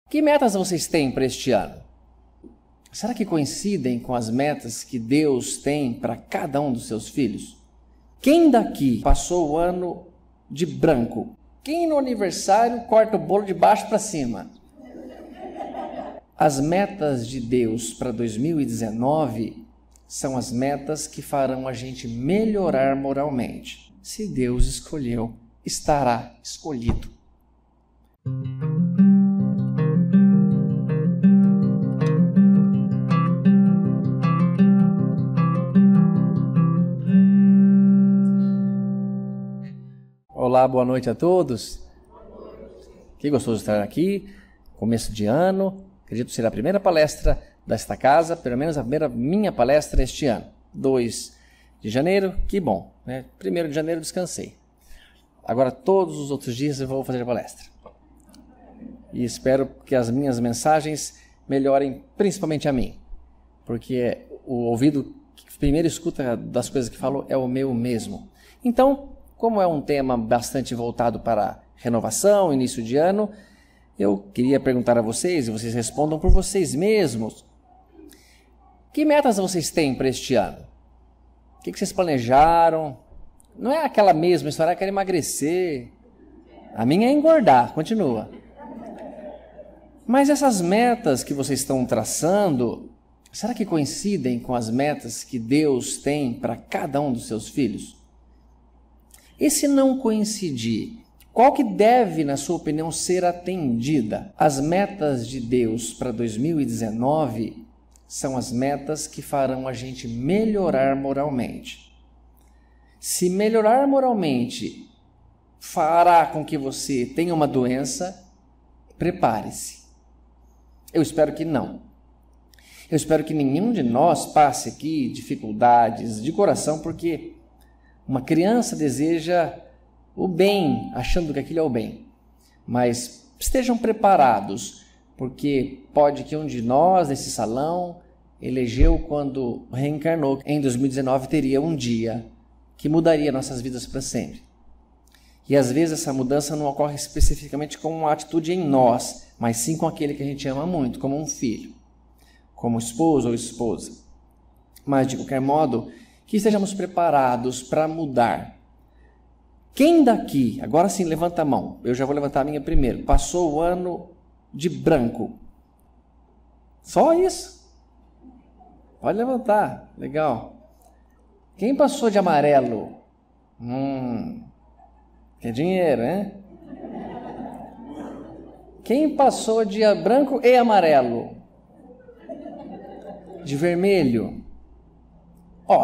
Que metas vocês têm para este ano? Será que coincidem com as metas que Deus tem para cada um dos seus filhos? Quem daqui passou o ano de branco? Quem no aniversário corta o bolo de baixo para cima? As metas de Deus para 2019 são as metas que farão a gente melhorar moralmente. Se Deus escolheu, estará escolhido. Olá, boa noite a todos. Que gostoso estar aqui, começo de ano. Acredito ser a primeira palestra desta casa, pelo menos a primeira minha palestra este ano. 2 de janeiro, que bom, né? 1º de janeiro descansei. Agora todos os outros dias eu vou fazer palestra. E espero que as minhas mensagens melhorem principalmente a mim. Porque o ouvido que primeiro escuta das coisas que falo é o meu mesmo. Então, como é um tema bastante voltado para renovação, início de ano, eu queria perguntar a vocês, e vocês respondam por vocês mesmos. Que metas vocês têm para este ano? O que vocês planejaram? Não é aquela mesma história, quero emagrecer. A minha é engordar, continua. Mas essas metas que vocês estão traçando, será que coincidem com as metas que Deus tem para cada um dos seus filhos? E se não coincidir, qual que deve, na sua opinião, ser atendida? As metas de Deus para 2019 são as metas que farão a gente melhorar moralmente. Se melhorar moralmente fará com que você tenha uma doença, prepare-se. Eu espero que não. Eu espero que nenhum de nós passe aqui dificuldades de coração, porque uma criança deseja o bem, achando que aquilo é o bem. Mas estejam preparados, porque pode que um de nós, nesse salão, elegeu quando reencarnou. Em 2019 teria um dia que mudaria nossas vidas para sempre. E às vezes essa mudança não ocorre especificamente com uma atitude em nós, mas sim com aquele que a gente ama muito, como um filho, como esposo ou esposa. Mas de qualquer modo, que estejamos preparados para mudar. Quem daqui, agora sim levanta a mão, eu já vou levantar a minha primeiro, passou o ano de branco? Só isso? Pode levantar, legal. Quem passou de amarelo? Quer dinheiro, né? Quem passou de branco e amarelo? De vermelho?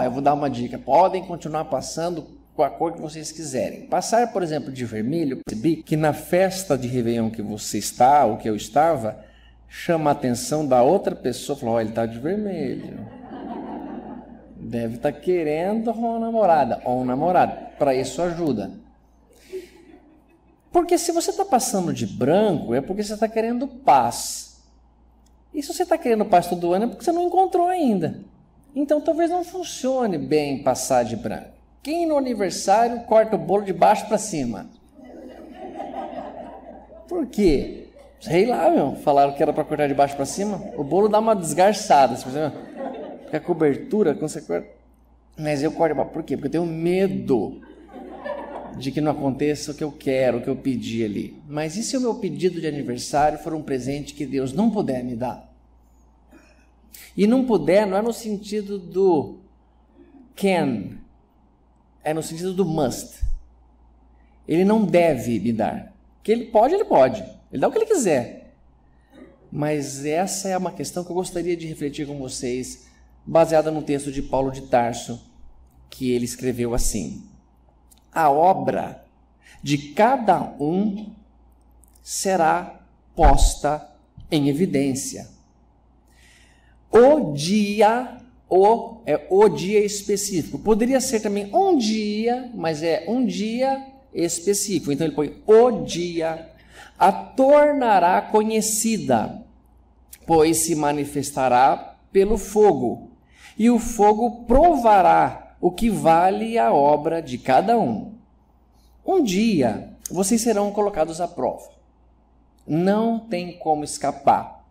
Eu vou dar uma dica. Podem continuar passando com a cor que vocês quiserem. Passar, por exemplo, de vermelho, percebi que na festa de Réveillon que você está, ou que eu estava, chama a atenção da outra pessoa. Falou, ele está de vermelho. Deve estar querendo uma namorada ou um namorado. Para isso ajuda. Porque se você está passando de branco, é porque você está querendo paz. E se você está querendo paz todo ano, é porque você não encontrou ainda. Então talvez não funcione bem passar de branco. Quem no aniversário corta o bolo de baixo para cima? Por quê? Sei lá, falaram que era para cortar de baixo para cima. O bolo dá uma desgarçada, porque a cobertura, quando você corta... Mas eu corto de baixo. Por quê? Porque eu tenho medo de que não aconteça o que eu quero, o que eu pedi ali. Mas e se o meu pedido de aniversário for um presente que Deus não puder me dar? E não puder não é no sentido do can, é no sentido do must. Ele não deve me dar. Que ele pode, ele dá o que ele quiser. Mas essa é uma questão que eu gostaria de refletir com vocês, baseada no texto de Paulo de Tarso, que ele escreveu assim: a obra de cada um será posta em evidência. O dia específico. Poderia ser também um dia, mas é um dia específico. Então ele põe o dia, a tornará conhecida, pois se manifestará pelo fogo, e o fogo provará o que vale a obra de cada um. Um dia vocês serão colocados à prova. Não tem como escapar.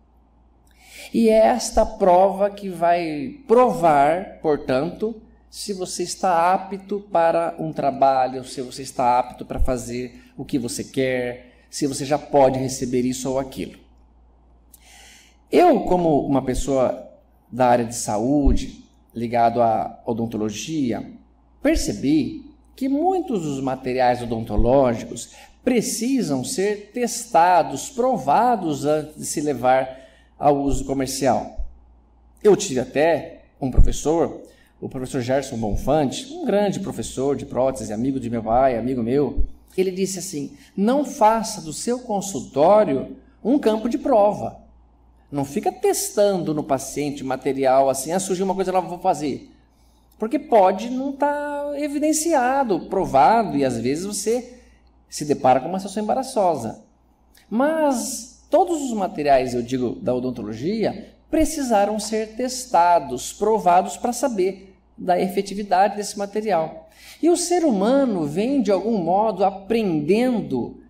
E é esta prova que vai provar, portanto, se você está apto para um trabalho, se você está apto para fazer o que você quer, se você já pode receber isso ou aquilo. Eu, como uma pessoa da área de saúde, ligado à odontologia, percebi que muitos dos materiais odontológicos precisam ser testados, provados antes de se levar ao uso comercial. Eu tive até um professor, o professor Gerson Bonfante, um grande professor de prótese, amigo de meu pai, amigo meu. Ele disse assim: não faça do seu consultório um campo de prova. Não fica testando no paciente material assim, surgiu uma coisa nova, vou fazer. Porque pode não estar evidenciado, provado, e às vezes você se depara com uma situação embaraçosa. Mas todos os materiais, eu digo, da odontologia, precisaram ser testados, provados para saber da efetividade desse material. E o ser humano vem, de algum modo, aprendendo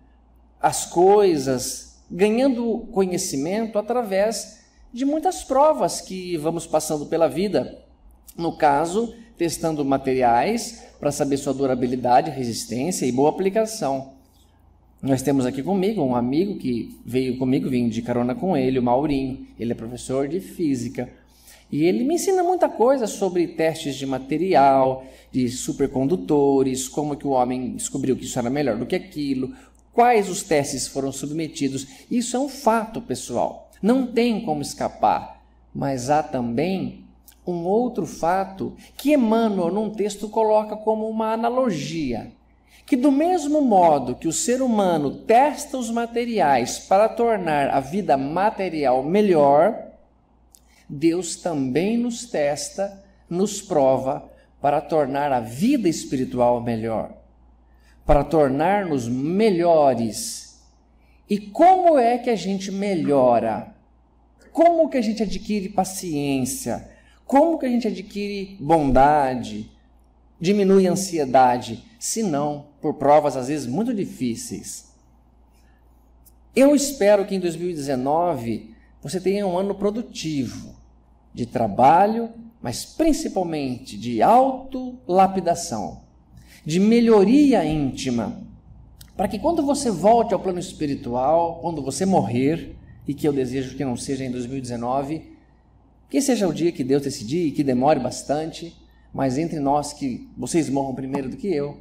as coisas, ganhando conhecimento através de muitas provas que vamos passando pela vida. No caso, testando materiais para saber sua durabilidade, resistência e boa aplicação. Nós temos aqui comigo um amigo que veio comigo, vim de carona com ele, o Maurinho. Ele é professor de física. E ele me ensina muita coisa sobre testes de material, de supercondutores, como que o homem descobriu que isso era melhor do que aquilo, quais os testes foram submetidos. Isso é um fato, pessoal. Não tem como escapar. Mas há também um outro fato que Emmanuel, num texto, coloca como uma analogia. Que do mesmo modo que o ser humano testa os materiais para tornar a vida material melhor, Deus também nos testa, nos prova para tornar a vida espiritual melhor, para tornar-nos melhores. E como é que a gente melhora? Como que a gente adquire paciência? Como que a gente adquire bondade? Diminui a ansiedade? Se não, por provas às vezes muito difíceis. Eu espero que em 2019 você tenha um ano produtivo de trabalho, mas principalmente de autolapidação, de melhoria íntima, para que quando você volte ao plano espiritual, quando você morrer, e que eu desejo que não seja em 2019, que seja o dia que Deus decidir e que demore bastante, mas entre nós que vocês morram primeiro do que eu,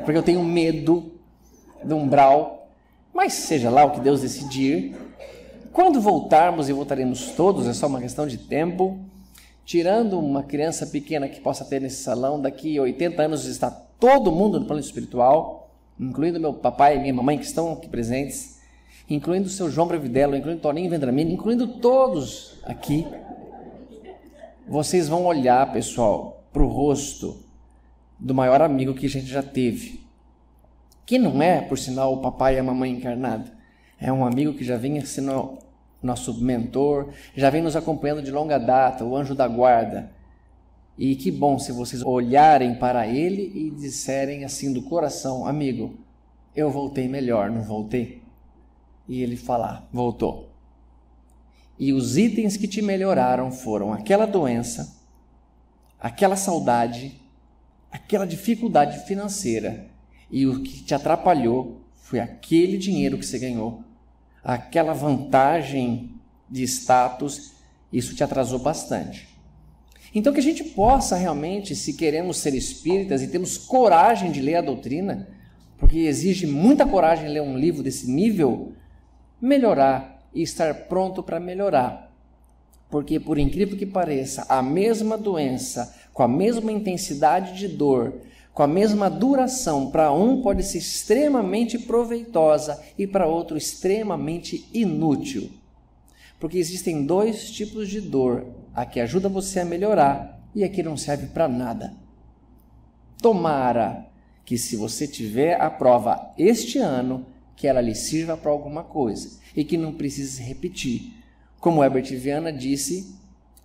porque eu tenho medo do umbral, mas seja lá o que Deus decidir. Quando voltarmos, e voltaremos todos, é só uma questão de tempo, tirando uma criança pequena que possa ter nesse salão, daqui a 80 anos está todo mundo no plano espiritual, incluindo meu papai e minha mamãe que estão aqui presentes, incluindo o seu João Brevidello, incluindo Toninho Vendramini, incluindo todos aqui. Vocês vão olhar, pessoal, para o rosto do maior amigo que a gente já teve, que não é, por sinal, o papai e a mamãe encarnado. É um amigo que já vem sendo nosso mentor, já vem nos acompanhando de longa data, o anjo da guarda. E que bom se vocês olharem para ele e disserem assim do coração: amigo, eu voltei melhor, não voltei? E ele falar: voltou. E os itens que te melhoraram foram aquela doença, aquela saudade, aquela dificuldade financeira. E o que te atrapalhou foi aquele dinheiro que você ganhou, aquela vantagem de status, isso te atrasou bastante. Então que a gente possa realmente, se queremos ser espíritas e temos coragem de ler a doutrina, porque exige muita coragem ler um livro desse nível, melhorar e estar pronto para melhorar. Porque, por incrível que pareça, a mesma doença, com a mesma intensidade de dor, com a mesma duração, para um pode ser extremamente proveitosa e para outro extremamente inútil. Porque existem dois tipos de dor, a que ajuda você a melhorar e a que não serve para nada. Tomara que, se você tiver a prova este ano, que ela lhe sirva para alguma coisa e que não precise se repetir. Como Herbert Viana disse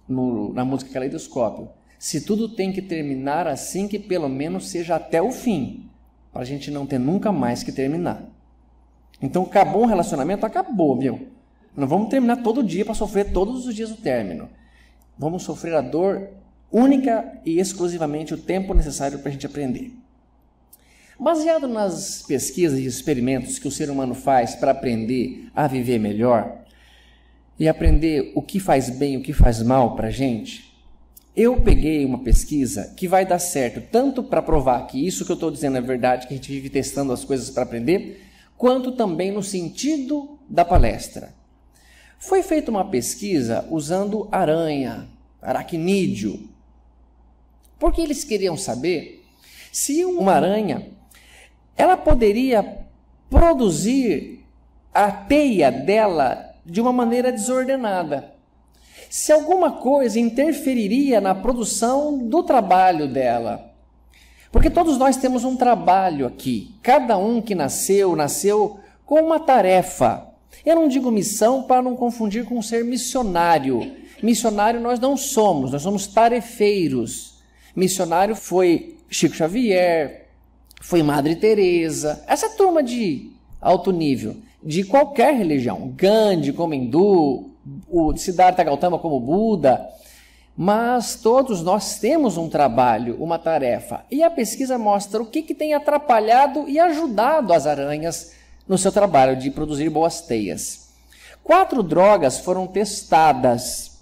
na música Caleidoscópio: se tudo tem que terminar assim, que pelo menos seja até o fim, para a gente não ter nunca mais que terminar. Então, acabou um relacionamento, acabou, viu? Não vamos terminar todo dia para sofrer todos os dias o término. Vamos sofrer a dor única e exclusivamente o tempo necessário para a gente aprender. Baseado nas pesquisas e experimentos que o ser humano faz para aprender a viver melhor e aprender o que faz bem e o que faz mal para a gente, eu peguei uma pesquisa que vai dar certo tanto para provar que isso que eu estou dizendo é verdade, que a gente vive testando as coisas para aprender, quanto também no sentido da palestra. Foi feita uma pesquisa usando aranha, aracnídeo, porque eles queriam saber se uma aranha ela poderia produzir a teia dela de uma maneira desordenada. Se alguma coisa interferiria na produção do trabalho dela. Porque todos nós temos um trabalho aqui. Cada um que nasceu com uma tarefa. Eu não digo missão para não confundir com ser missionário. Missionário nós não somos, nós somos tarefeiros. Missionário foi Chico Xavier, foi Madre Teresa, essa turma de alto nível, de qualquer religião. Gandhi como hindu, o Siddhartha Gautama como Buda. Mas todos nós temos um trabalho, uma tarefa. E a pesquisa mostra o que tem atrapalhado e ajudado as aranhas no seu trabalho de produzir boas teias. 4 drogas foram testadas.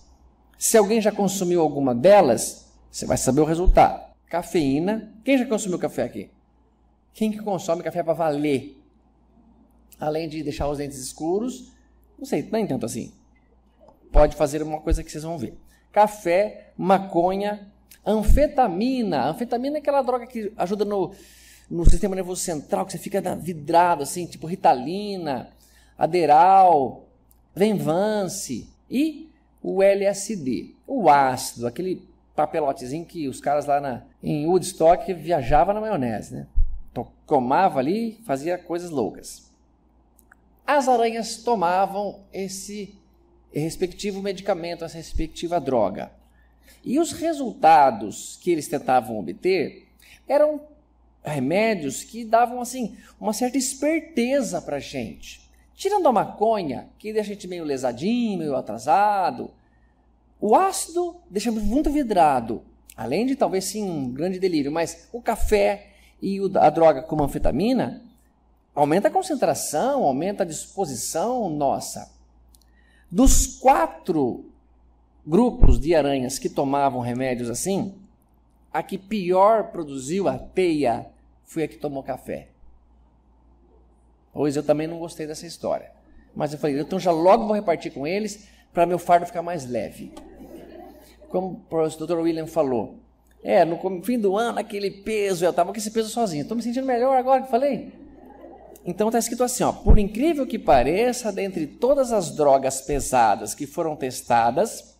Se alguém já consumiu alguma delas, você vai saber o resultado. Cafeína. Quem já consumiu café aqui? Quem que consome café para valer? Além de deixar os dentes escuros, não sei, nem tanto assim. Pode fazer uma coisa que vocês vão ver. Café, maconha, anfetamina. Anfetamina é aquela droga que ajuda no sistema nervoso central, que você fica vidrado, assim, tipo Ritalina, Adderall, Venvance e o LSD, o ácido, aquele papelotezinho que os caras lá em Woodstock viajavam na maionese, né? Tomava ali, fazia coisas loucas. As aranhas tomavam esse respectivo medicamento, essa respectiva droga. E os resultados que eles tentavam obter eram remédios que davam assim uma certa esperteza para a gente. Tirando a maconha, que deixa a gente meio lesadinho, meio atrasado, o ácido deixa muito vidrado, além de talvez sim um grande delírio, mas o café e a droga como a anfetamina aumenta a concentração, aumenta a disposição nossa. Dos 4 grupos de aranhas que tomavam remédios assim, a que pior produziu a teia foi a que tomou café. Pois eu também não gostei dessa história. Mas eu falei, então já logo vou repartir com eles para meu fardo ficar mais leve. Como o Dr. William falou, no fim do ano, aquele peso, eu estava com esse peso sozinho. Estou me sentindo melhor agora que falei. Então está escrito assim, por incrível que pareça, dentre todas as drogas pesadas que foram testadas,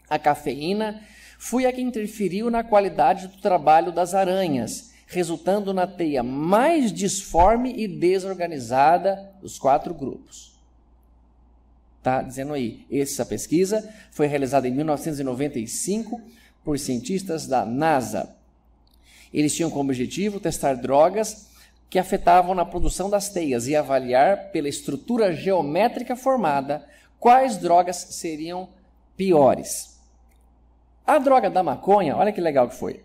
a cafeína foi a que interferiu na qualidade do trabalho das aranhas, resultando na teia mais disforme e desorganizada dos 4 grupos. Está dizendo aí, essa pesquisa foi realizada em 1995 por cientistas da NASA. Eles tinham como objetivo testar drogas que afetavam na produção das teias e avaliar pela estrutura geométrica formada quais drogas seriam piores. A droga da maconha, olha que legal que foi.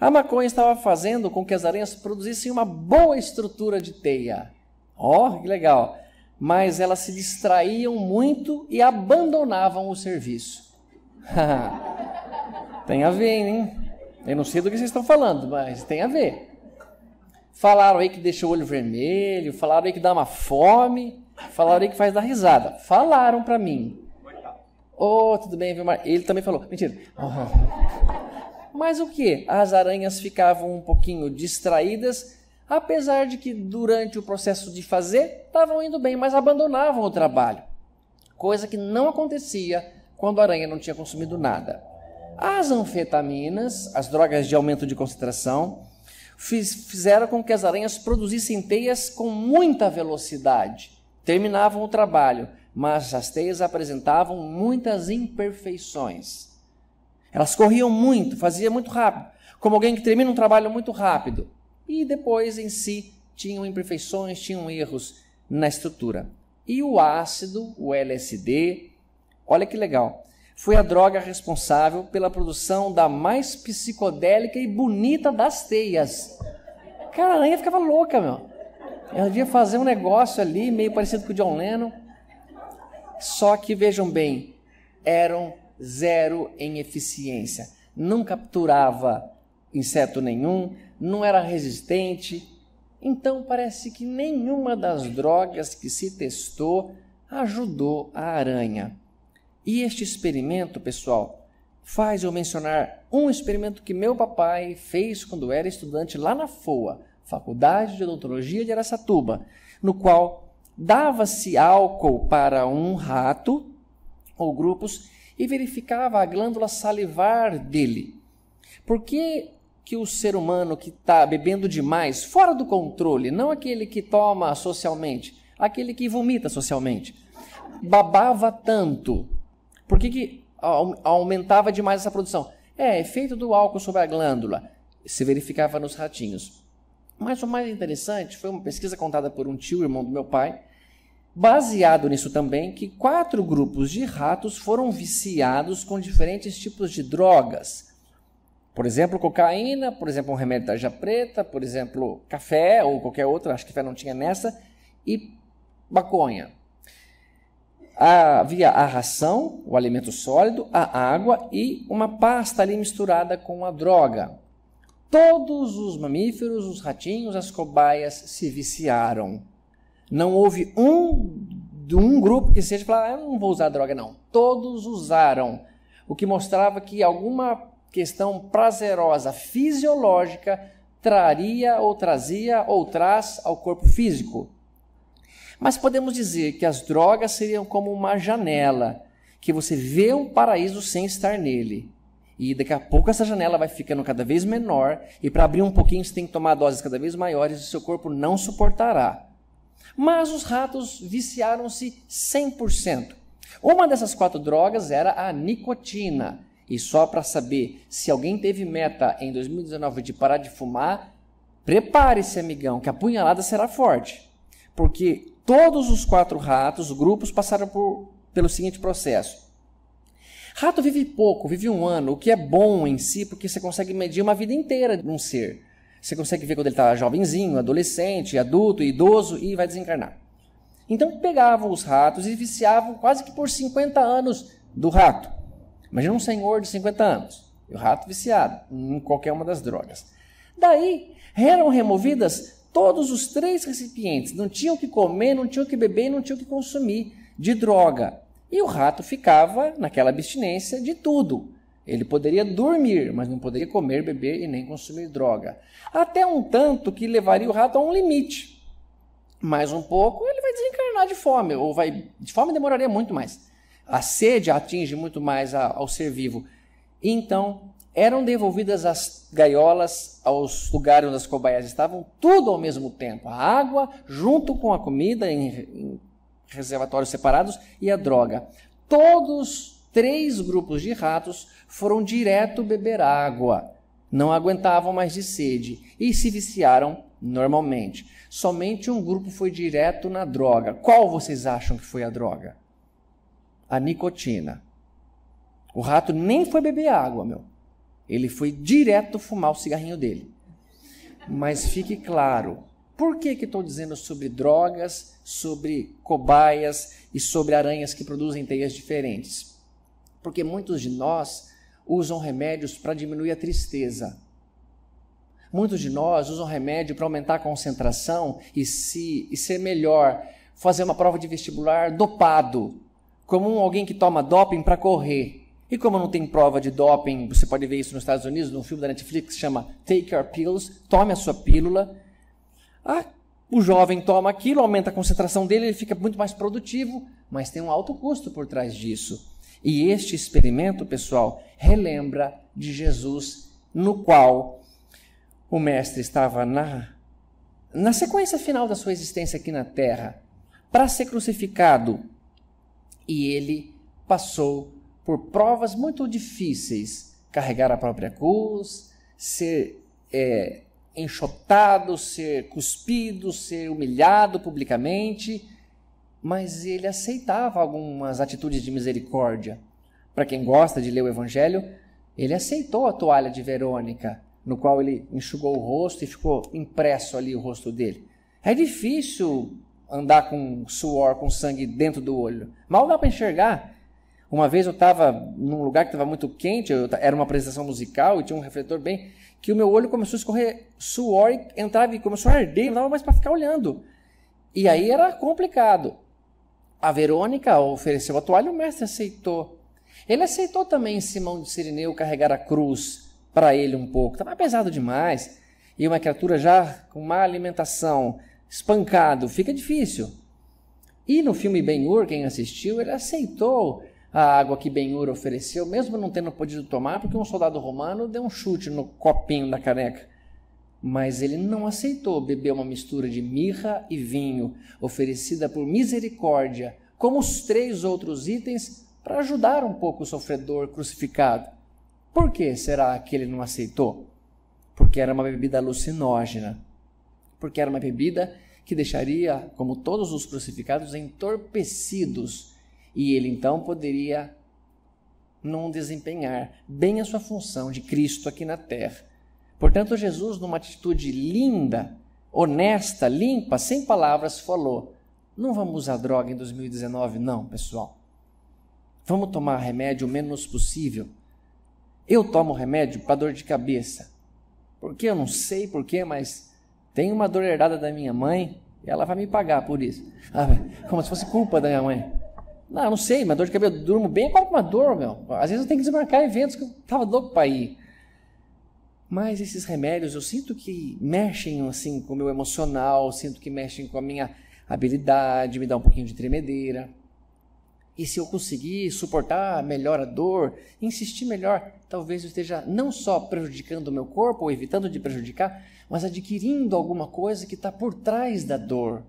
A maconha estava fazendo com que as aranhas produzissem uma boa estrutura de teia. Que legal. Mas elas se distraíam muito e abandonavam o serviço. Tem a ver, hein? Eu não sei do que vocês estão falando, mas tem a ver. Falaram aí que deixa o olho vermelho, falaram aí que dá uma fome, falaram aí que faz dar risada. Falaram para mim. Tudo bem, viu, ele também falou. Mentira. Mas o que? As aranhas ficavam um pouquinho distraídas, apesar de que durante o processo de fazer estavam indo bem, mas abandonavam o trabalho. Coisa que não acontecia quando a aranha não tinha consumido nada. As anfetaminas, as drogas de aumento de concentração, fizeram com que as aranhas produzissem teias com muita velocidade. Terminavam o trabalho, mas as teias apresentavam muitas imperfeições. Elas corriam muito, faziam muito rápido, como alguém que termina um trabalho muito rápido. E depois, em si, tinham imperfeições, tinham erros. na estrutura. E o ácido, o LSD, olha que legal, foi a droga responsável pela produção da mais psicodélica e bonita das teias. Cara, a aranha ficava louca, meu. Ela devia fazer um negócio ali, meio parecido com o John Lennon. Só que, vejam bem, eram zero em eficiência. Não capturava inseto nenhum, não era resistente. Então, parece que nenhuma das drogas que se testou ajudou a aranha. E este experimento, pessoal, faz eu mencionar um experimento que meu papai fez quando era estudante lá na FOA, Faculdade de Odontologia de Araçatuba, no qual dava-se álcool para um rato ou grupos e verificava a glândula salivar dele. Por que o ser humano que está bebendo demais, fora do controle, não aquele que toma socialmente, aquele que vomita socialmente, babava tanto? Por que aumentava demais essa produção? Efeito do álcool sobre a glândula. Se verificava nos ratinhos. Mas o mais interessante foi uma pesquisa contada por um tio, irmão do meu pai, baseado nisso também, que 4 grupos de ratos foram viciados com diferentes tipos de drogas. Por exemplo, cocaína, por exemplo, um remédio tarja preta, por exemplo, café ou qualquer outro, acho que café não tinha nessa, e maconha. Havia a ração, o alimento sólido, a água e uma pasta ali misturada com a droga. Todos os mamíferos, os ratinhos, as cobaias se viciaram. Não houve um grupo que seja falar, eu não vou usar droga não. Todos usaram, o que mostrava que alguma questão prazerosa, fisiológica, traria ou trazia ou traz ao corpo físico. Mas podemos dizer que as drogas seriam como uma janela, que você vê um paraíso sem estar nele. E daqui a pouco essa janela vai ficando cada vez menor, e para abrir um pouquinho você tem que tomar doses cada vez maiores e o seu corpo não suportará. Mas os ratos viciaram-se 100%. Uma dessas 4 drogas era a nicotina. E só para saber, se alguém teve meta em 2019 de parar de fumar, prepare-se, amigão, que a punhalada será forte. Porque todos os 4 ratos, grupos, passaram pelo seguinte processo. Rato vive pouco, vive 1 ano, o que é bom em si, porque você consegue medir uma vida inteira de um ser. Você consegue ver quando ele está jovenzinho, adolescente, adulto, idoso e vai desencarnar. Então pegavam os ratos e viciavam quase que por 50 anos do rato. Imagina um senhor de 50 anos, e o rato viciado em qualquer uma das drogas. Daí eram removidas todos os 3 recipientes, não tinham o que comer, não tinham o que beber, não tinham o que consumir de droga. E o rato ficava naquela abstinência de tudo. Ele poderia dormir, mas não poderia comer, beber e nem consumir droga. Até um tanto que levaria o rato a um limite. Mais um pouco, ele vai desencarnar de fome, ou de fome demoraria muito mais. A sede atinge muito mais ao ser vivo. Então, eram devolvidas as gaiolas aos lugares onde as cobaias estavam, tudo ao mesmo tempo. A água, junto com a comida, em reservatórios separados, e a droga. Todos 3 grupos de ratos foram direto beber água. Não aguentavam mais de sede e se viciaram normalmente. Somente um grupo foi direto na droga. Qual vocês acham que foi a droga? A nicotina. O rato nem foi beber água, meu. Ele foi direto fumar o cigarrinho dele. Mas fique claro, por que estou dizendo sobre drogas, sobre cobaias e sobre aranhas que produzem teias diferentes? Porque muitos de nós usam remédios para diminuir a tristeza. Muitos de nós usam remédio para aumentar a concentração e ser melhor, fazer uma prova de vestibular dopado, como alguém que toma doping para correr. E como não tem prova de doping, você pode ver isso nos Estados Unidos, num filme da Netflix que se chama Take Your Pills, tome a sua pílula. O jovem toma aquilo, aumenta a concentração dele, ele fica muito mais produtivo, mas tem um alto custo por trás disso. E este experimento, pessoal, relembra de Jesus, no qual o mestre estava na sequência final da sua existência aqui na Terra, para ser crucificado. E ele passou por provas muito difíceis, carregar a própria cruz, ser enxotado, ser cuspido, ser humilhado publicamente, mas ele aceitava algumas atitudes de misericórdia. Para quem gosta de ler o Evangelho, ele aceitou a toalha de Verônica, no qual ele enxugou o rosto e ficou impresso ali o rosto dele. É difícil andar com suor, com sangue dentro do olho. Mal dá para enxergar. Uma vez eu estava num lugar que estava muito quente, era uma apresentação musical e tinha um refletor bem, que o meu olho começou a escorrer suor e entrava e começou a arder, não dava mais para ficar olhando. E aí era complicado. A Verônica ofereceu a toalha e o mestre aceitou. Ele aceitou também Simão de Cirineu carregar a cruz para ele um pouco. Estava pesado demais. E uma criatura já com má alimentação, espancado, fica difícil. E no filme Ben-Hur, quem assistiu, ele aceitou a água que Ben-Hur ofereceu, mesmo não tendo podido tomar, porque um soldado romano deu um chute no copinho da caneca. Mas ele não aceitou beber uma mistura de mirra e vinho, oferecida por misericórdia, como os 3 outros itens, para ajudar um pouco o sofredor crucificado. Por que será que ele não aceitou? Porque era uma bebida alucinógena. Porque era uma bebida que deixaria, como todos os crucificados, entorpecidos. E ele então poderia não desempenhar bem a sua função de Cristo aqui na terra. Portanto, Jesus, numa atitude linda, honesta, limpa, sem palavras, falou: não vamos usar droga em 2019, não, pessoal. Vamos tomar remédio o menos possível. Eu tomo remédio para dor de cabeça. Porque eu não sei porquê, mas tem uma dor herdada da minha mãe e ela vai me pagar por isso. Como se fosse culpa da minha mãe. Não sei, mas dor de cabeça, eu durmo bem, qual é uma dor, meu? Às vezes eu tenho que desmarcar eventos que eu estava louco para ir. Mas esses remédios eu sinto que mexem assim com o meu emocional, sinto que mexem com a minha habilidade, me dá um pouquinho de tremedeira. E se eu conseguir suportar melhor a dor, insistir melhor, talvez eu esteja não só prejudicando o meu corpo ou evitando de prejudicar, mas adquirindo alguma coisa que está por trás da dor.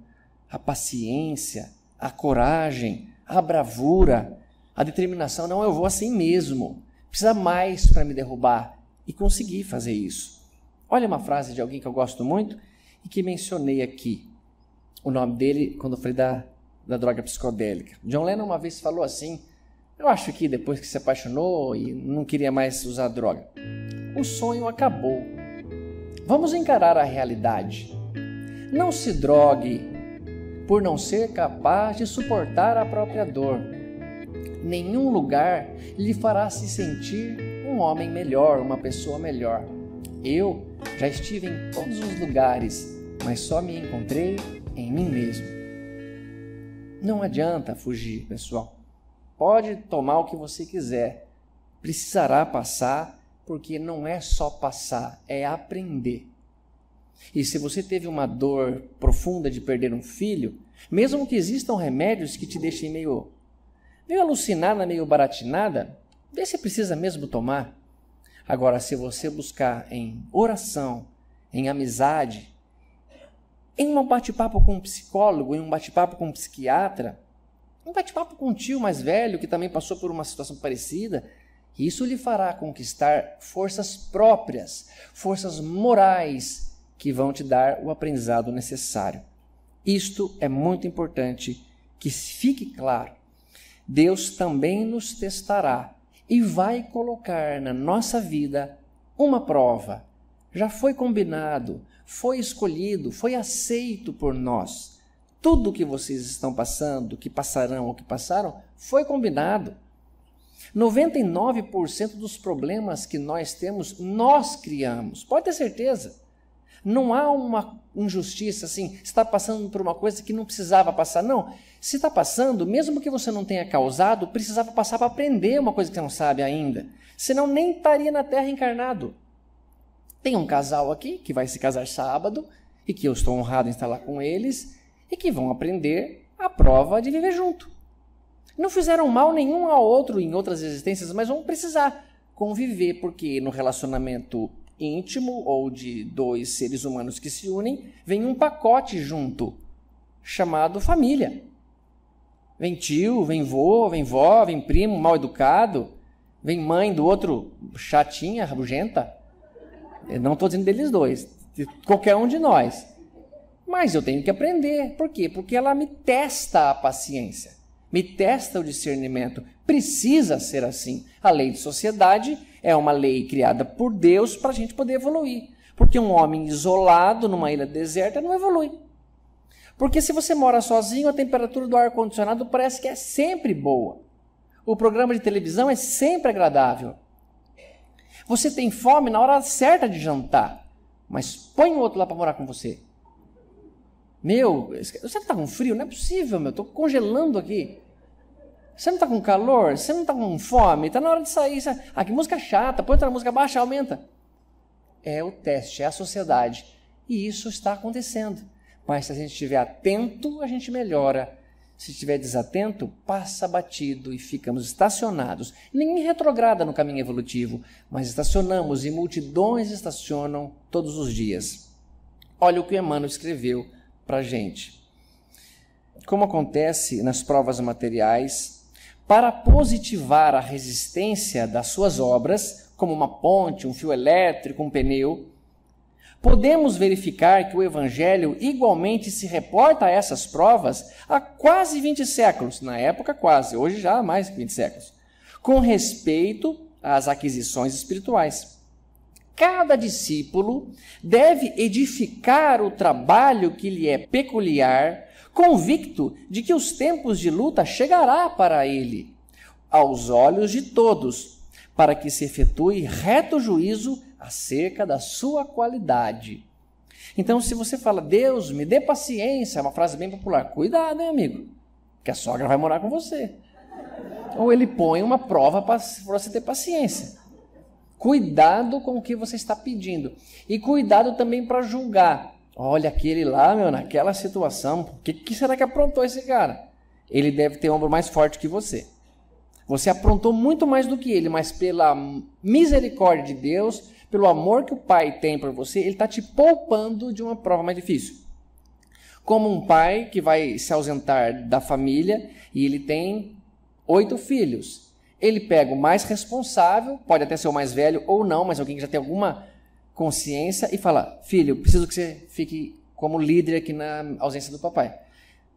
A paciência, a coragem, a bravura, a determinação. Não, eu vou assim mesmo. Precisa mais para me derrubar. E consegui fazer isso. Olha uma frase de alguém que eu gosto muito e que mencionei aqui. O nome dele, quando eu falei da droga psicodélica. John Lennon uma vez falou assim: eu acho que depois que se apaixonou e não queria mais usar droga, o sonho acabou. Vamos encarar a realidade. Não se drogue por não ser capaz de suportar a própria dor. Nenhum lugar lhe fará se sentir um homem melhor, uma pessoa melhor. Eu já estive em todos os lugares, mas só me encontrei em mim mesmo. Não adianta fugir, pessoal. Pode tomar o que você quiser. Precisará passar, porque não é só passar, é aprender. E se você teve uma dor profunda de perder um filho, mesmo que existam remédios que te deixem meio alucinada, meio baratinada, vê se precisa mesmo tomar. Agora, se você buscar em oração, em amizade, em um bate-papo com um psicólogo, em um bate-papo com um psiquiatra, um bate-papo com um tio mais velho que também passou por uma situação parecida, isso lhe fará conquistar forças próprias, forças morais que vão te dar o aprendizado necessário. Isto é muito importante que fique claro. Deus também nos testará e vai colocar na nossa vida uma prova. Já foi combinado, foi escolhido, foi aceito por nós. Tudo que vocês estão passando, que passarão ou que passaram, foi combinado. 99% dos problemas que nós temos, nós criamos. Pode ter certeza. Não há uma injustiça assim, está passando por uma coisa que não precisava passar. Não, se está passando, mesmo que você não tenha causado, precisava passar para aprender uma coisa que você não sabe ainda. Senão nem estaria na Terra encarnado. Tem um casal aqui que vai se casar sábado e que eu estou honrado em estar lá com eles e que vão aprender a prova de viver junto. Não fizeram mal nenhum ao outro em outras existências, mas vão precisar conviver, porque no relacionamento íntimo ou de 2 seres humanos que se unem, vem um pacote junto, chamado família. Vem tio, vem vô, vem vó, vem primo mal educado, vem mãe do outro chatinha, rabugenta. Eu não estou dizendo deles dois, de qualquer um de nós. Mas eu tenho que aprender. Por quê? Porque ela me testa a paciência, me testa o discernimento. Precisa ser assim. A lei de sociedade é uma lei criada por Deus para a gente poder evoluir. Porque um homem isolado numa ilha deserta não evolui. Porque se você mora sozinho, a temperatura do ar-condicionado parece que é sempre boa. O programa de televisão é sempre agradável. Você tem fome na hora certa de jantar, mas põe o outro lá para morar com você. Meu, você está com frio? Não é possível, meu. Estou congelando aqui. Você não está com calor? Você não está com fome? Está na hora de sair. Ah, que música chata. Põe outra música baixa, aumenta. É o teste, é a sociedade. E isso está acontecendo. Mas se a gente estiver atento, a gente melhora. Se estiver desatento, passa batido e ficamos estacionados. Ninguém retrograda no caminho evolutivo, mas estacionamos e multidões estacionam todos os dias. Olha o que Emmanuel escreveu para a gente. Como acontece nas provas materiais, para positivar a resistência das suas obras, como uma ponte, um fio elétrico, um pneu, podemos verificar que o Evangelho igualmente se reporta a essas provas há quase 20 séculos, na época quase, hoje já há mais que 20 séculos, com respeito às aquisições espirituais. Cada discípulo deve edificar o trabalho que lhe é peculiar, convicto de que os tempos de luta chegará para ele, aos olhos de todos, para que se efetue reto juízo acerca da sua qualidade. Então, se você fala, Deus, me dê paciência, é uma frase bem popular, cuidado, hein, amigo, que a sogra vai morar com você. Ou ele põe uma prova para você ter paciência. Cuidado com o que você está pedindo. E cuidado também para julgar. Olha, aquele lá, meu, naquela situação, o que será que aprontou esse cara? Ele deve ter ombro mais forte que você. Você aprontou muito mais do que ele, mas pela misericórdia de Deus, pelo amor que o Pai tem por você, ele está te poupando de uma prova mais difícil. Como um pai que vai se ausentar da família e ele tem 8 filhos. Ele pega o mais responsável, pode até ser o mais velho ou não, mas alguém que já tem alguma consciência e fala, filho, preciso que você fique como líder aqui na ausência do papai.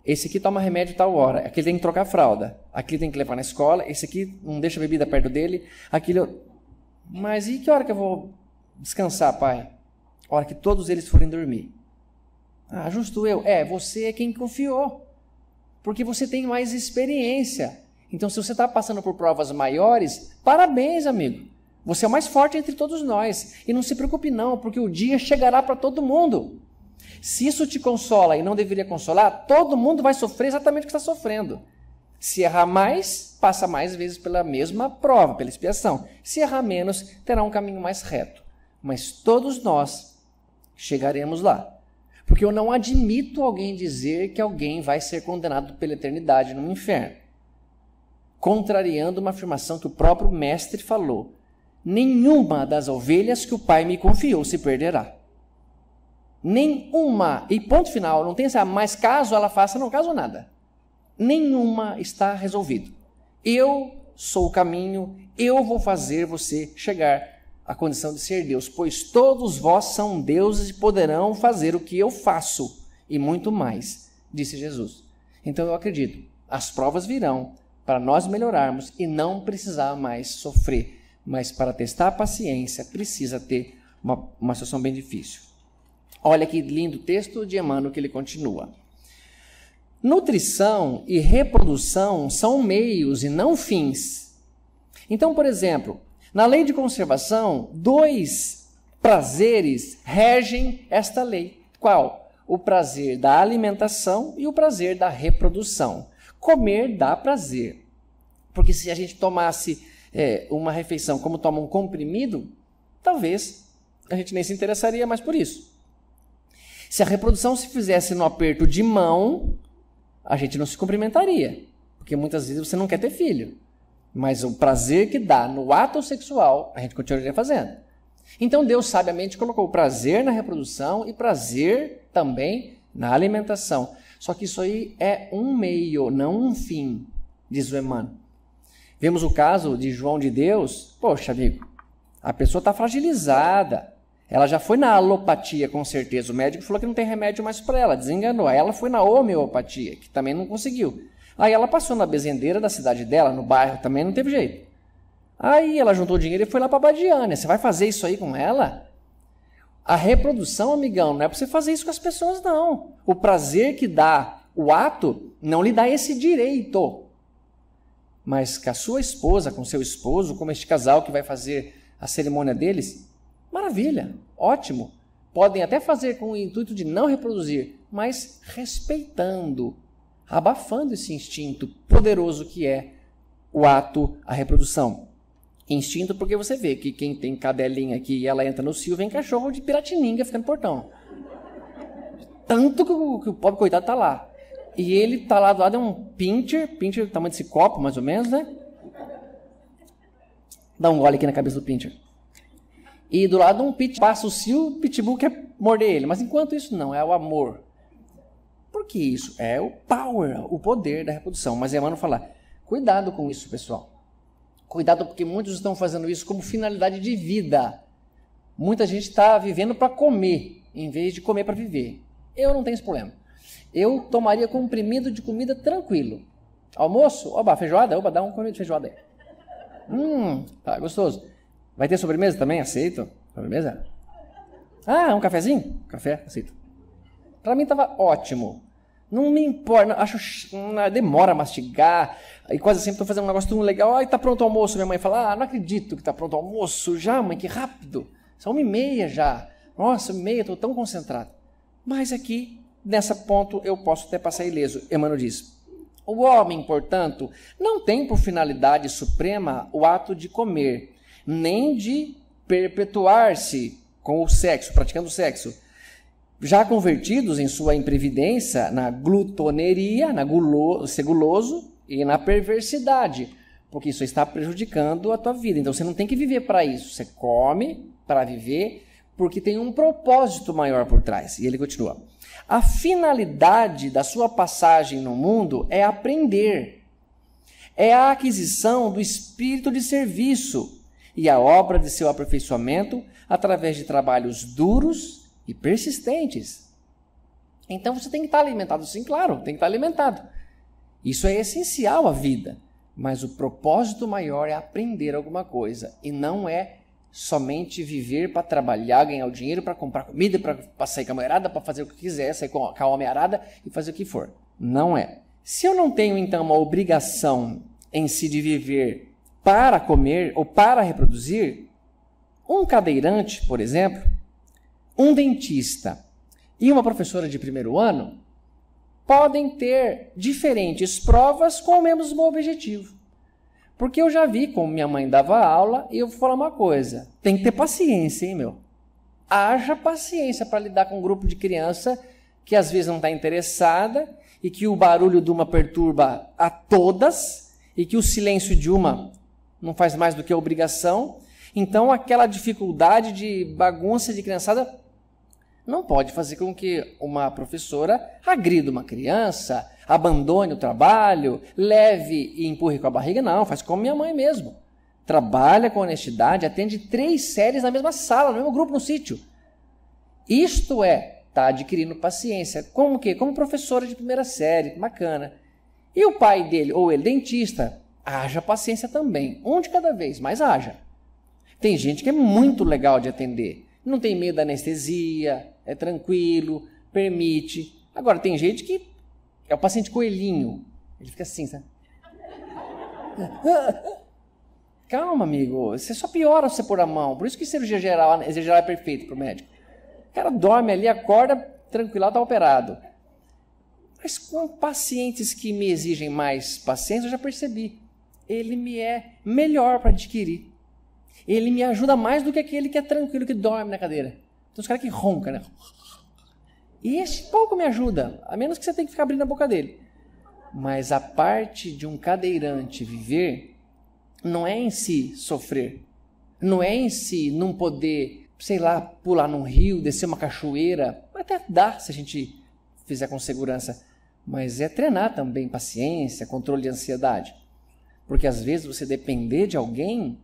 Esse aqui toma remédio tal hora, aquele tem que trocar a fralda, aquele tem que levar na escola, esse aqui não deixa bebida perto dele, aquele... Mas e que hora que eu vou descansar, pai? A hora que todos eles forem dormir. Ah, justo eu. Você é quem confiou, porque você tem mais experiência. Então, se você está passando por provas maiores, parabéns, amigo. Você é o mais forte entre todos nós. E não se preocupe não, porque o dia chegará para todo mundo. Se isso te consola e não deveria consolar, todo mundo vai sofrer exatamente o que está sofrendo. Se errar mais, passa mais vezes pela mesma prova, pela expiação. Se errar menos, terá um caminho mais reto. Mas todos nós chegaremos lá. Porque eu não admito alguém dizer que alguém vai ser condenado pela eternidade no inferno. Contrariando uma afirmação que o próprio mestre falou. Nenhuma das ovelhas que o Pai me confiou se perderá. Nenhuma. E ponto final. Não tem essa, mas caso ela faça, não, caso nada. Nenhuma está resolvido. Eu sou o caminho, eu vou fazer você chegar à condição de ser Deus, pois todos vós são deuses e poderão fazer o que eu faço, e muito mais, disse Jesus. Então eu acredito, as provas virão para nós melhorarmos e não precisar mais sofrer, mas para testar a paciência precisa ter uma situação bem difícil. Olha que lindo texto de Emmanuel que ele continua. Nutrição e reprodução são meios e não fins. Então, por exemplo, na lei de conservação, 2 prazeres regem esta lei. Qual? O prazer da alimentação e o prazer da reprodução. Comer dá prazer. Porque se a gente tomasse uma refeição como toma um comprimido, talvez a gente nem se interessaria mais por isso. Se a reprodução se fizesse no aperto de mão, a gente não se cumprimentaria, porque muitas vezes você não quer ter filho. Mas o prazer que dá no ato sexual, a gente continuaria fazendo. Então Deus sabiamente colocou prazer na reprodução e prazer também na alimentação. Só que isso aí é um meio, não um fim, diz o Emmanuel. Vemos o caso de João de Deus. Poxa, amigo, a pessoa está fragilizada. Ela já foi na alopatia, com certeza. O médico falou que não tem remédio mais para ela, desenganou. Aí ela foi na homeopatia, que também não conseguiu. Aí ela passou na bezendeira da cidade dela, no bairro, também não teve jeito. Aí ela juntou dinheiro e foi lá para a Badiânia. Você vai fazer isso aí com ela? A reprodução, amigão, não é para você fazer isso com as pessoas, não. O prazer que dá o ato não lhe dá esse direito. Mas com a sua esposa, com seu esposo, como este casal que vai fazer a cerimônia deles, maravilha, ótimo. Podem até fazer com o intuito de não reproduzir, mas respeitando, abafando esse instinto poderoso que é o ato, a reprodução. Instinto porque você vê que quem tem cadelinha aqui e ela entra no cio, vem cachorro de piratininga fica no portão. Tanto que o pobre coitado tá lá. E ele tá lá do lado, é um pincher do tamanho desse copo, mais ou menos, né? Dá um gole aqui na cabeça do pincher. E do lado um pitbull passa o cio, o pitbull quer morder ele. Mas enquanto isso não, é o amor. Por que isso? É o power, o poder da reprodução. Mas Emmanuel fala, cuidado com isso, pessoal. Cuidado porque muitos estão fazendo isso como finalidade de vida. Muita gente está vivendo para comer, em vez de comer para viver. Eu não tenho esse problema. Eu tomaria comprimido de comida tranquilo. Almoço, oba, feijoada, oba, dá um comprimido de feijoada aí. Tá gostoso. Vai ter sobremesa também? Aceito. Sobremesa? Ah, um cafezinho? Café, aceito. Para mim estava ótimo. Não me importa, acho demora a mastigar, e quase sempre estou fazendo um negócio tão legal. Ai, tá pronto o almoço, minha mãe fala, não acredito que tá pronto o almoço já, mãe, que rápido. São 1h30 já. Nossa, 1h30, estou tão concentrado. Mas aqui, nessa ponto, eu posso até passar ileso. Emmanuel diz, o homem, portanto, não tem por finalidade suprema o ato de comer, nem de perpetuar-se com o sexo, praticando o sexo. Já convertidos em sua imprevidência na glutoneria, na ser guloso e na perversidade, porque isso está prejudicando a tua vida. Então você não tem que viver para isso, você come para viver, porque tem um propósito maior por trás. E ele continua, a finalidade da sua passagem no mundo é aprender, é a aquisição do espírito de serviço e a obra de seu aperfeiçoamento através de trabalhos duros e persistentes. Então você tem que estar alimentado, sim, claro, tem que estar alimentado. Isso é essencial à vida, mas o propósito maior é aprender alguma coisa e não é somente viver para trabalhar, ganhar o dinheiro, para comprar comida, para sair com a mulherada, para fazer o que quiser, sair com a homem-arada e fazer o que for. Não é. Se eu não tenho então uma obrigação em si de viver para comer ou para reproduzir, um cadeirante, por exemplo, um dentista e uma professora de primeiro ano podem ter diferentes provas com o mesmo objetivo. Porque eu já vi como minha mãe dava aula e eu vou falar uma coisa, tem que ter paciência, hein, meu? Haja paciência para lidar com um grupo de criança que às vezes não está interessada e que o barulho de uma perturba a todas e que o silêncio de uma não faz mais do que obrigação. Então aquela dificuldade de bagunça de criançada não pode fazer com que uma professora agrida uma criança, abandone o trabalho, leve e empurre com a barriga. Não, faz como minha mãe mesmo. Trabalha com honestidade, atende 3 séries na mesma sala, no mesmo grupo no sítio. Isto é, está adquirindo paciência. Como o quê? Como professora de primeira série, bacana. E o pai dele, ou ele, dentista, haja paciência também. Um de cada vez, mas haja. Tem gente que é muito legal de atender. Não tem medo da anestesia, é tranquilo, permite. Agora, tem gente que é o paciente coelhinho. Ele fica assim, sabe? Calma, amigo. Você só piora se você pôr a mão. Por isso que cirurgia geral é perfeito para o médico. O cara dorme ali, acorda, tranquilo, está operado. Mas com pacientes que me exigem mais paciência, eu já percebi. Ele me é melhor para adquirir. Ele me ajuda mais do que aquele que é tranquilo, que dorme na cadeira. Tem uns caras que roncam, né? E esse pouco me ajuda, a menos que você tenha que ficar abrindo a boca dele. Mas a parte de um cadeirante viver não é em si sofrer. Não é em si não poder, sei lá, pular num rio, descer uma cachoeira. Até dá se a gente fizer com segurança. Mas é treinar também paciência, controle de ansiedade. Porque às vezes você depender de alguém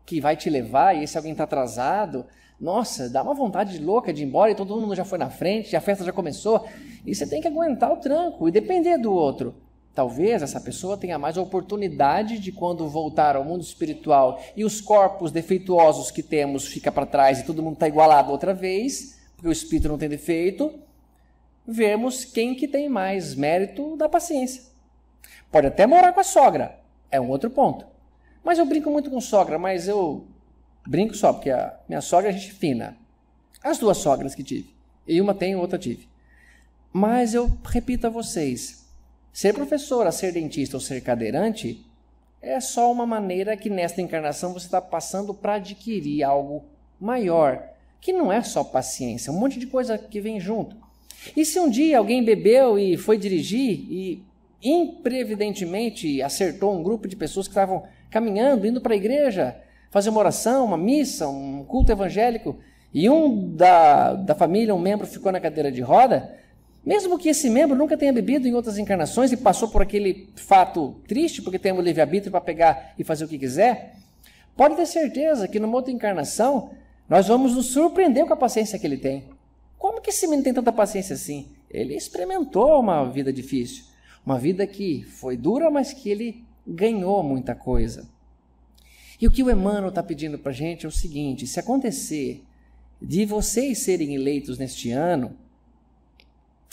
que vai te levar e esse alguém está atrasado, nossa, dá uma vontade louca de ir embora e todo mundo já foi na frente, a festa já começou, e você tem que aguentar o tranco e depender do outro. Talvez essa pessoa tenha mais oportunidade de, quando voltar ao mundo espiritual e os corpos defeituosos que temos fica para trás e todo mundo está igualado outra vez, porque o espírito não tem defeito, vermos quem que tem mais mérito da paciência. Pode até morar com a sogra, é um outro ponto. Mas eu brinco muito com sogra, mas eu brinco só porque a minha sogra é gente fina. As duas sogras que tive, e uma tem e outra tive. Mas eu repito a vocês, ser professora, ser dentista ou ser cadeirante é só uma maneira que nesta encarnação você está passando para adquirir algo maior, que não é só paciência, um monte de coisa que vem junto. E se um dia alguém bebeu e foi dirigir e imprevidentemente acertou um grupo de pessoas que estavam caminhando, indo para a igreja, fazer uma oração, uma missa, um culto evangélico, e da família, um membro ficou na cadeira de roda, mesmo que esse membro nunca tenha bebido em outras encarnações e passou por aquele fato triste, porque tem o livre-arbítrio para pegar e fazer o que quiser, pode ter certeza que numa outra encarnação nós vamos nos surpreender com a paciência que ele tem. Como que esse menino tem tanta paciência assim? Ele experimentou uma vida difícil, uma vida que foi dura, mas que ele ganhou muita coisa. E o que o Emmanuel está pedindo para a gente é o seguinte: se acontecer de vocês serem eleitos neste ano,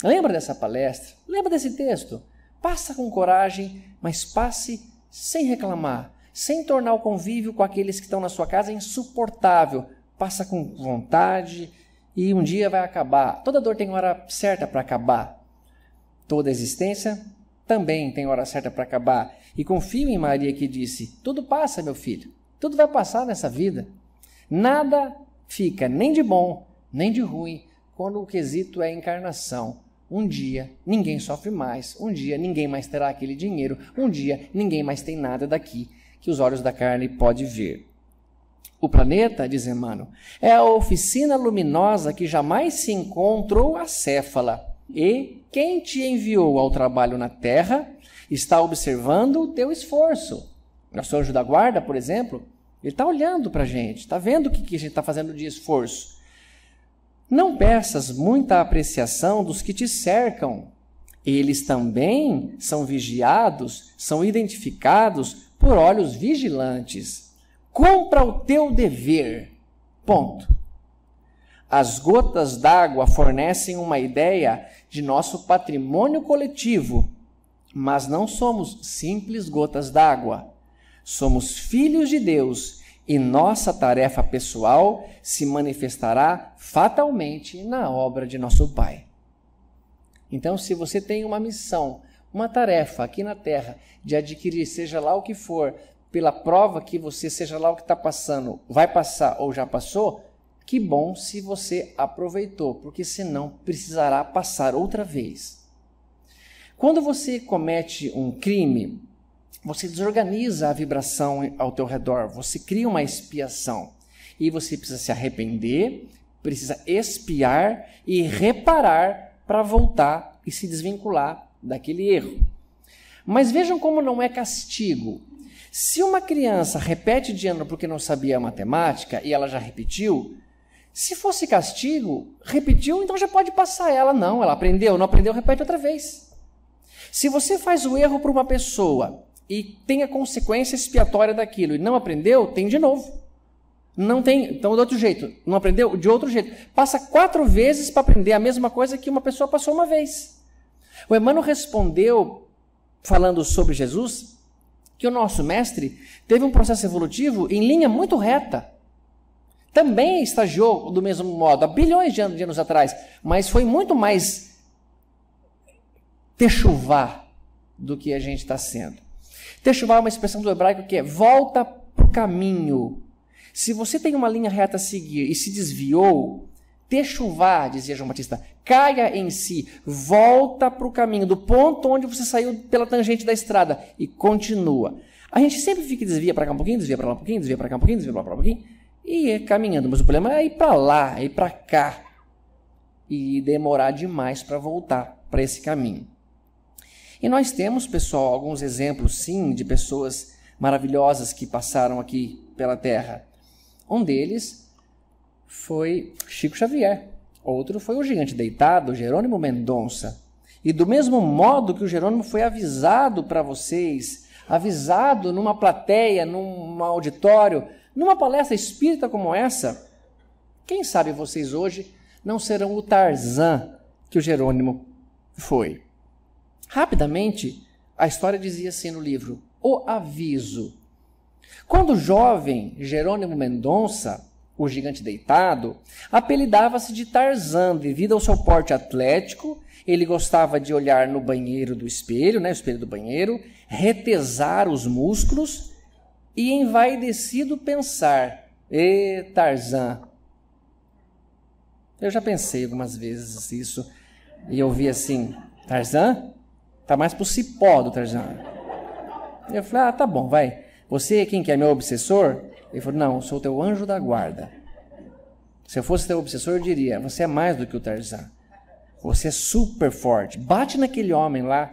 lembra dessa palestra, lembra desse texto, passa com coragem, mas passe sem reclamar, sem tornar o convívio com aqueles que estão na sua casa insuportável, passa com vontade e um dia vai acabar. Toda dor tem hora certa para acabar, toda existência também tem hora certa para acabar. E confio em Maria que disse: tudo passa, meu filho, tudo vai passar nessa vida, nada fica nem de bom, nem de ruim, quando o quesito é encarnação. Um dia ninguém sofre mais, um dia ninguém mais terá aquele dinheiro, um dia ninguém mais tem nada daqui que os olhos da carne pode ver. O planeta, diz Emmanuel, é a oficina luminosa que jamais se encontrou acéfala. E quem te enviou ao trabalho na Terra está observando o teu esforço. Nosso anjo da guarda, por exemplo, ele está olhando para a gente, está vendo o que a gente está fazendo de esforço. Não peças muita apreciação dos que te cercam. Eles também são vigiados, são identificados por olhos vigilantes. Cumpra o teu dever. Ponto. As gotas d'água fornecem uma ideia de nosso patrimônio coletivo, mas não somos simples gotas d'água. Somos filhos de Deus e nossa tarefa pessoal se manifestará fatalmente na obra de nosso Pai. Então, se você tem uma missão, uma tarefa aqui na Terra de adquirir, seja lá o que for, pela prova que você, seja lá o que está passando, vai passar ou já passou, que bom se você aproveitou, porque senão precisará passar outra vez. Quando você comete um crime, você desorganiza a vibração ao teu redor, você cria uma expiação. E você precisa se arrepender, precisa expiar e reparar para voltar e se desvincular daquele erro. Mas vejam como não é castigo. Se uma criança repete de ano porque não sabia a matemática e ela já repetiu, se fosse castigo, repetiu, então já pode passar ela. Não, ela aprendeu, não aprendeu, repete outra vez. Se você faz o erro para uma pessoa e tem a consequência expiatória daquilo e não aprendeu, tem de novo. Não tem, então de outro jeito. Não aprendeu? De outro jeito. Passa 4 vezes para aprender a mesma coisa que uma pessoa passou uma vez. O Emmanuel respondeu, falando sobre Jesus, que o nosso mestre teve um processo evolutivo em linha muito reta. Também estagiou do mesmo modo, há bilhões de anos atrás, mas foi muito mais techuvá do que a gente está sendo. Techuvá é uma expressão do hebraico que é volta para o caminho. Se você tem uma linha reta a seguir e se desviou, techuvá, dizia João Batista, caia em si, volta para o caminho, do ponto onde você saiu pela tangente da estrada e continua. A gente sempre fica e desvia para cá um pouquinho, desvia para lá um pouquinho, desvia para cá um pouquinho, desvia para lá um pouquinho, e é caminhando. Mas o problema é ir para lá, ir para cá, e demorar demais para voltar para esse caminho. E nós temos, pessoal, alguns exemplos, sim, de pessoas maravilhosas que passaram aqui pela Terra. Um deles foi Chico Xavier. Outro foi o gigante deitado, Jerônimo Mendonça. E do mesmo modo que o Jerônimo foi avisado para vocês, avisado numa plateia, num auditório, numa palestra espírita como essa, quem sabe vocês hoje não serão o Tarzan que o Jerônimo foi. Rapidamente, a história dizia assim no livro: O Aviso. Quando o jovem Jerônimo Mendonça, o gigante deitado, apelidava-se de Tarzan devido ao seu porte atlético. Ele gostava de olhar no banheiro do espelho, o espelho do banheiro, retesar os músculos e envaidecido pensar: Tarzan. Eu já pensei algumas vezes isso e eu vi assim: Tarzan? Tá mais pro cipó do Tarzan. Eu falei: tá bom, vai. Você, quem que é meu obsessor? Ele falou: não, eu sou teu anjo da guarda. Se eu fosse teu obsessor, eu diria: você é mais do que o Tarzan. Você é super forte. Bate naquele homem lá.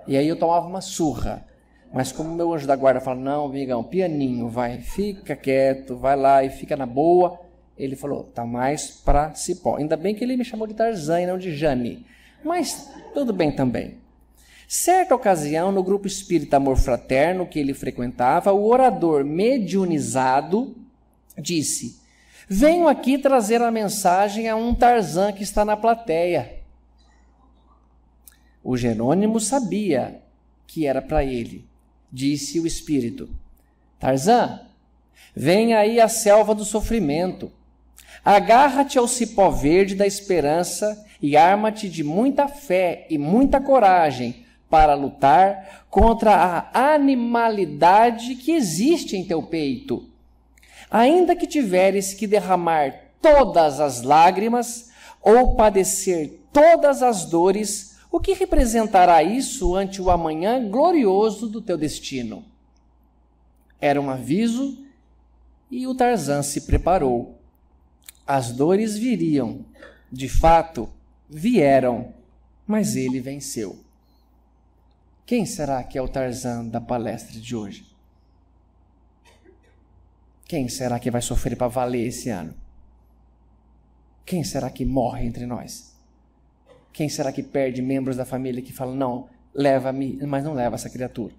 E aí eu tomava uma surra. Mas como meu anjo da guarda fala: não, amigão, pianinho, vai, fica quieto, vai lá e fica na boa. Ele falou: tá mais pra cipó. Ainda bem que ele me chamou de Tarzan e não de Jane. Mas tudo bem também. Certa ocasião, no grupo espírita Amor Fraterno que ele frequentava, o orador mediunizado disse: venho aqui trazer a mensagem a um Tarzan que está na plateia. O Jerônimo sabia que era para ele. Disse o espírito: Tarzan, vem aí a selva do sofrimento. Agarra-te ao cipó verde da esperança e arma-te de muita fé e muita coragem para lutar contra a animalidade que existe em teu peito. Ainda que tiveres que derramar todas as lágrimas ou padecer todas as dores, o que representará isso ante o amanhã glorioso do teu destino? Era um aviso e o Tarzan se preparou. As dores viriam, de fato, vieram, mas ele venceu. Quem será que é o Tarzan da palestra de hoje? Quem será que vai sofrer para valer esse ano? Quem será que morre entre nós? Quem será que perde membros da família que falam: não, leva-me, mas não leva essa criatura?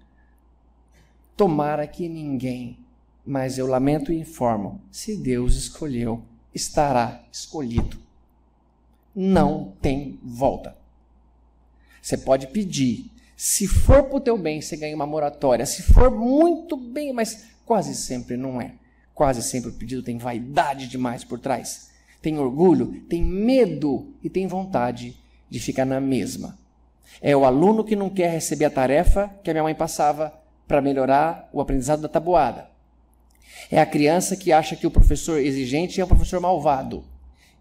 Tomara que ninguém, mas eu lamento e informo: se Deus escolheu, estará escolhido. Não tem volta. Você pode pedir. Se for para o teu bem, você ganha uma moratória. Se for muito bem, mas quase sempre não é. Quase sempre o pedido tem vaidade demais por trás. Tem orgulho, tem medo e tem vontade de ficar na mesma. É o aluno que não quer receber a tarefa que a minha mãe passava para melhorar o aprendizado da tabuada. É a criança que acha que o professor exigente é o professor malvado.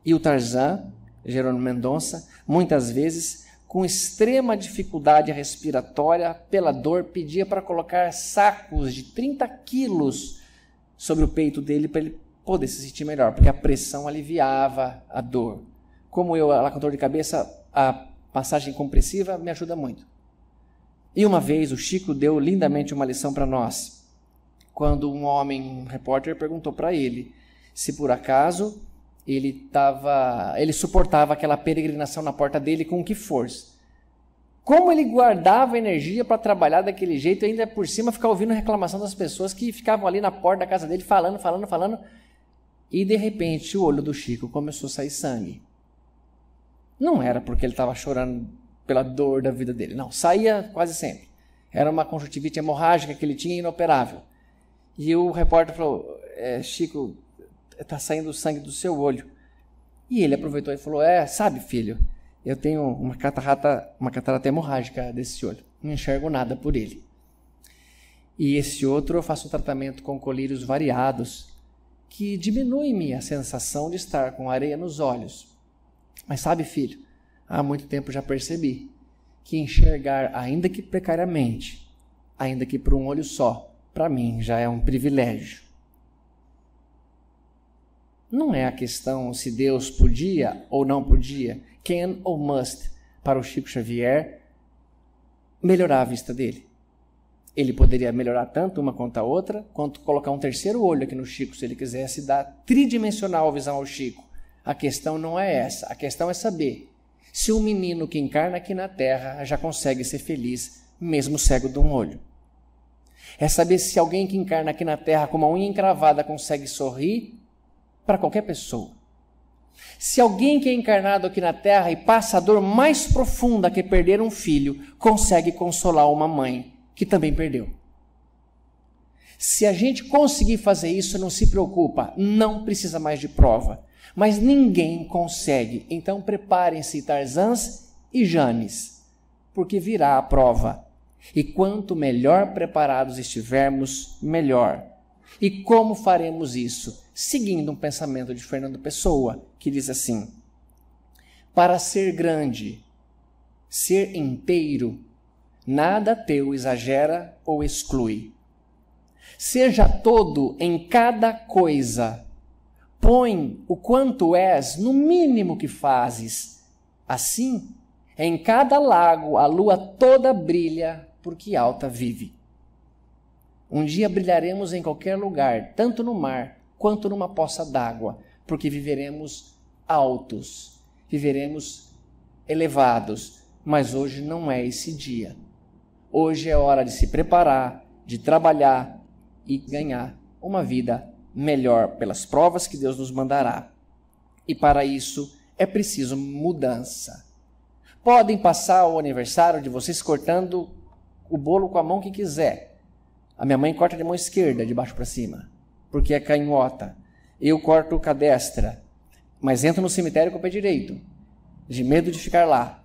E o Tarzan, Jerônimo Mendonça, muitas vezes, com extrema dificuldade respiratória, pela dor, pedia para colocar sacos de 30 quilos sobre o peito dele para ele poder se sentir melhor, porque a pressão aliviava a dor. Como eu, lá com dor de cabeça, a massagem compressiva me ajuda muito. E uma vez o Chico deu lindamente uma lição para nós, quando um repórter, perguntou para ele se por acaso ele suportava aquela peregrinação na porta dele com que força. Como ele guardava energia para trabalhar daquele jeito e ainda por cima ficar ouvindo reclamação das pessoas que ficavam ali na porta da casa dele falando. E de repente o olho do Chico começou a sair sangue. Não era porque ele estava chorando pela dor da vida dele. Não, saía quase sempre. Era uma conjuntivite hemorrágica que ele tinha inoperável. E o repórter falou: Chico, está saindo sangue do seu olho. E ele aproveitou e falou: sabe, filho, eu tenho uma catarata hemorrágica desse olho. Não enxergo nada por ele. E esse outro eu faço um tratamento com colírios variados, que diminui-me a sensação de estar com areia nos olhos. Mas sabe, filho, há muito tempo já percebi que enxergar, ainda que precariamente, ainda que por um olho só, para mim já é um privilégio. Não é a questão se Deus podia ou não podia, can ou must, para o Chico Xavier, melhorar a vista dele. Ele poderia melhorar tanto uma quanto a outra, quanto colocar um terceiro olho aqui no Chico, se ele quisesse dar tridimensional visão ao Chico. A questão não é essa. A questão é saber se um menino que encarna aqui na Terra já consegue ser feliz, mesmo cego de um olho. É saber se alguém que encarna aqui na Terra com uma unha encravada consegue sorrir para qualquer pessoa. Se alguém que é encarnado aqui na Terra e passa a dor mais profunda que perder um filho, consegue consolar uma mãe que também perdeu. Se a gente conseguir fazer isso, não se preocupa, não precisa mais de prova. Mas ninguém consegue. Então preparem-se, Tarzãs e Janes, porque virá a prova. E quanto melhor preparados estivermos, melhor. E como faremos isso? Seguindo um pensamento de Fernando Pessoa, que diz assim: para ser grande, ser inteiro, nada teu exagera ou exclui. Seja todo em cada coisa. Põe o quanto és no mínimo que fazes. Assim, em cada lago a lua toda brilha, porque alta vive. Um dia brilharemos em qualquer lugar, tanto no mar quanto numa poça d'água, porque viveremos altos, viveremos elevados, mas hoje não é esse dia. Hoje é hora de se preparar, de trabalhar e ganhar uma vida melhor pelas provas que Deus nos mandará. E para isso é preciso mudança. Podem passar o aniversário de vocês cortando o bolo com a mão que quiser. A minha mãe corta de mão esquerda, de baixo para cima, porque é canhota. Eu corto com a destra, mas entro no cemitério com o pé direito, de medo de ficar lá.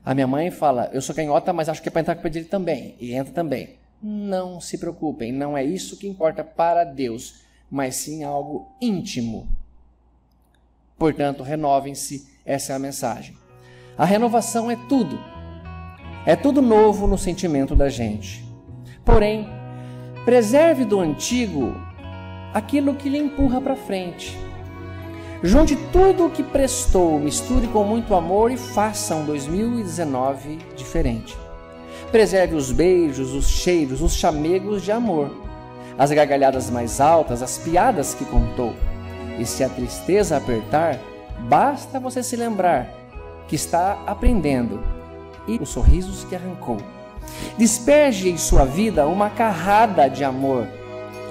A minha mãe fala, eu sou canhota, mas acho que é para entrar com o pé direito também, e entra também. Não se preocupem, não é isso que importa para Deus, mas sim algo íntimo. Portanto, renovem-se, essa é a mensagem. A renovação é tudo novo no sentimento da gente. Porém, preserve do antigo aquilo que lhe empurra para frente. Junte tudo o que prestou, misture com muito amor e faça um 2019 diferente. Preserve os beijos, os cheiros, os chamegos de amor, as gargalhadas mais altas, as piadas que contou. E se a tristeza apertar, basta você se lembrar que está aprendendo e os sorrisos que arrancou. Despeje em sua vida uma carrada de amor,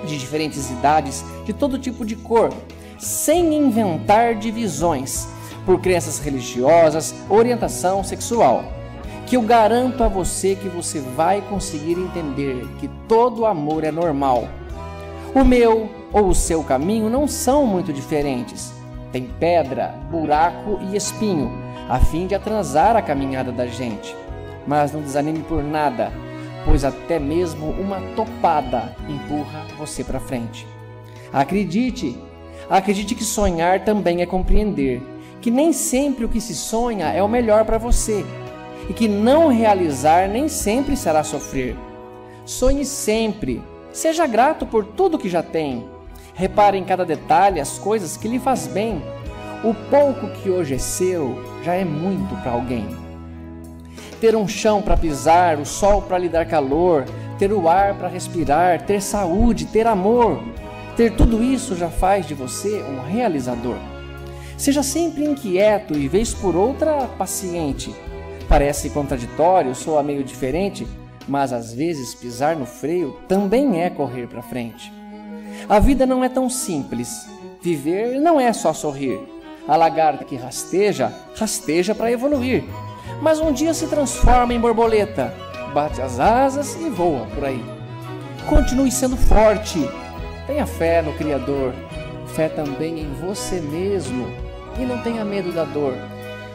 de diferentes idades, de todo tipo de cor, sem inventar divisões por crenças religiosas, orientação sexual. Que eu garanto a você que você vai conseguir entender que todo amor é normal. O meu ou o seu caminho não são muito diferentes. Tem pedra, buraco e espinho, a fim de atrasar a caminhada da gente. Mas não desanime por nada, pois até mesmo uma topada empurra você para frente. Acredite que sonhar também é compreender, que nem sempre o que se sonha é o melhor para você, e que não realizar nem sempre será sofrer. Sonhe sempre, seja grato por tudo que já tem, repare em cada detalhe as coisas que lhe faz bem. O pouco que hoje é seu já é muito para alguém. Ter um chão para pisar, o sol para lhe dar calor, ter o ar para respirar, ter saúde, ter amor, ter tudo isso já faz de você um realizador. Seja sempre inquieto e vez por outra paciente. Parece contraditório, soa meio diferente, mas às vezes pisar no freio também é correr para frente. A vida não é tão simples. Viver não é só sorrir. A lagarta que rasteja, rasteja para evoluir. Mas um dia se transforma em borboleta, bate as asas e voa por aí. Continue sendo forte. Tenha fé no Criador. Fé também em você mesmo. E não tenha medo da dor.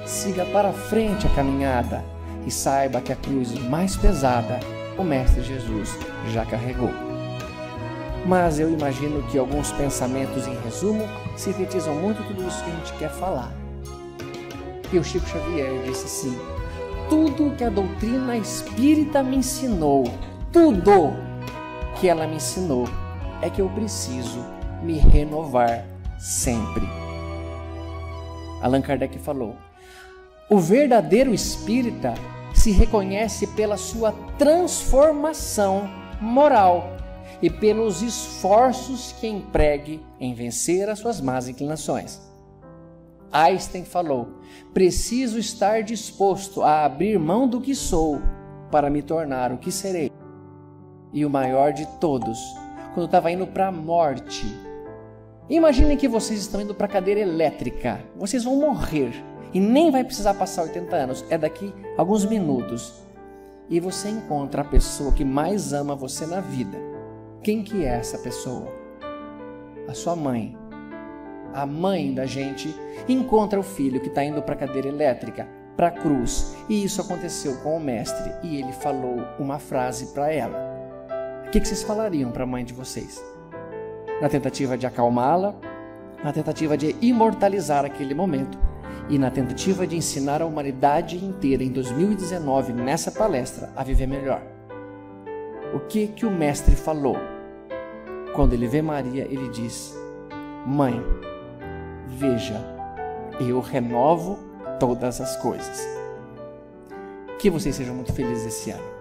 Siga para frente a caminhada e saiba que a cruz mais pesada o Mestre Jesus já carregou. Mas eu imagino que alguns pensamentos em resumo sintetizam muito tudo isso que a gente quer falar. E o Chico Xavier disse assim: tudo que a doutrina espírita me ensinou, tudo que ela me ensinou, é que eu preciso me renovar sempre. Allan Kardec falou: o verdadeiro espírita se reconhece pela sua transformação moral e pelos esforços que empregue em vencer as suas más inclinações. Einstein falou: preciso estar disposto a abrir mão do que sou para me tornar o que serei. E o maior de todos, quando estava indo para a morte, imaginem que vocês estão indo para a cadeira elétrica, vocês vão morrer e nem vai precisar passar 80 anos, é daqui a alguns minutos. E você encontra a pessoa que mais ama você na vida. Quem que é essa pessoa? A sua mãe. A mãe da gente encontra o filho que está indo para a cadeira elétrica, para a cruz. E isso aconteceu com o mestre. E ele falou uma frase para ela. O que vocês falariam para a mãe de vocês? Na tentativa de acalmá-la, na tentativa de imortalizar aquele momento e na tentativa de ensinar a humanidade inteira em 2019, nessa palestra, a viver melhor. O que o mestre falou? Quando ele vê Maria, ele diz: mãe, veja, eu renovo todas as coisas. Que vocês sejam muito felizes esse ano.